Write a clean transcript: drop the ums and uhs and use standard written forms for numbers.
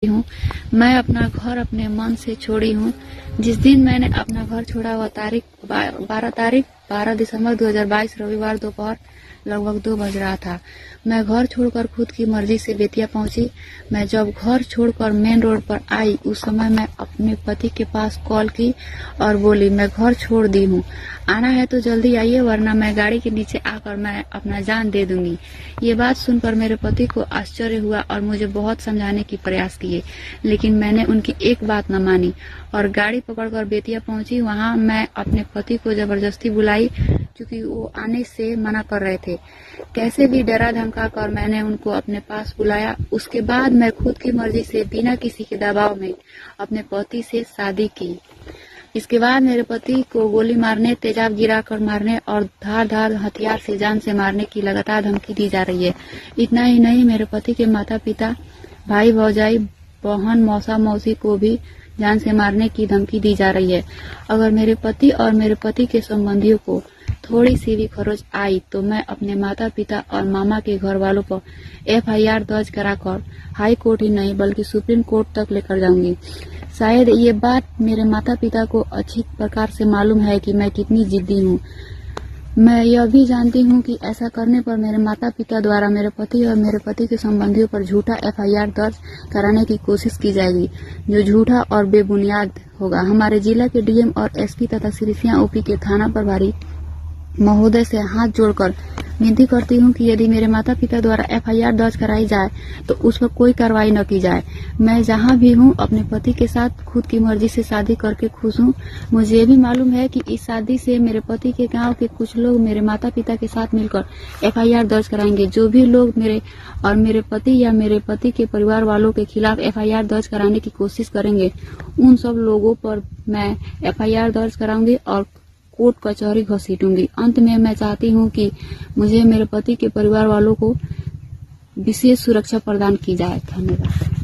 हूँ। मैं अपना घर अपने मन से छोड़ी हूँ। जिस दिन मैंने अपना घर छोड़ा वह तारीख 12 दिसंबर 2022 रविवार दोपहर लगभग 2 बज रहा था। मैं घर छोड़कर खुद की मर्जी से बेतिया पहुंची। मैं जब घर छोड़कर मेन रोड पर आई उस समय मैं अपने पति के पास कॉल की और बोली, मैं घर छोड़ दी हूँ, आना है तो जल्दी आइए वरना मैं गाड़ी के नीचे आकर मैं अपना जान दे दूंगी। ये बात सुनकर मेरे पति को आश्चर्य हुआ और मुझे बहुत समझाने की प्रयास किए, लेकिन मैंने उनकी एक बात न मानी और गाड़ी पकड़कर बेतिया पहुंची। वहां मैं अपने पति को जबरदस्ती बुलाई क्योंकि वो आने से मना कर रहे थे। कैसे भी डरा धमका कर मैंने उनको अपने पास बुलाया। उसके बाद मैं खुद की मर्जी से बिना किसी के दबाव में अपने पति से शादी की। इसके बाद मेरे पति को गोली मारने, तेजाब गिराकर मारने और धार हथियार से जान से मारने की लगातार धमकी दी जा रही है। इतना ही नहीं, मेरे पति के माता पिता, भाई भौजाई, बहन, मौसा मौसी को भी जान से मारने की धमकी दी जा रही है। अगर मेरे पति और मेरे पति के संबंधियों को थोड़ी सी भी खरोच आई तो मैं अपने माता पिता और मामा के घर वालों पर FIR दर्ज कराकर हाई कोर्ट ही नहीं बल्कि सुप्रीम कोर्ट तक लेकर जाऊंगी। शायद ये बात मेरे माता पिता को अच्छी प्रकार से मालूम है कि मैं कितनी जिद्दी हूँ। मैं यह भी जानती हूँ कि ऐसा करने पर मेरे माता पिता द्वारा मेरे पति और मेरे पति के संबंधियों पर झूठा FIR दर्ज कराने की कोशिश की जाएगी, जो झूठा और बेबुनियाद होगा। हमारे जिला के DM और SP तथा सिरिसिया OP के थाना प्रभारी महोदय से हाथ जोड़कर विनती करती हूँ कि यदि मेरे माता पिता द्वारा FIR दर्ज कराई जाए तो उस पर कोई कार्रवाई न की जाए। मैं जहाँ भी हूँ अपने पति के साथ खुद की मर्जी से शादी करके खुश हूँ। मुझे ये भी मालूम है कि इस शादी से मेरे पति के गांव के कुछ लोग मेरे माता पिता के साथ मिलकर FIR दर्ज कराएंगे। जो भी लोग मेरे पति या मेरे पति के परिवार वालों के खिलाफ FIR दर्ज कराने की कोशिश करेंगे, उन सब लोगों पर मैं FIR दर्ज कराऊंगी और कोर्ट कचहरी घसीटूंगी। अंत में मैं चाहती हूँ कि मुझे मेरे पति के परिवार वालों को विशेष सुरक्षा प्रदान की जाए। धन्यवाद।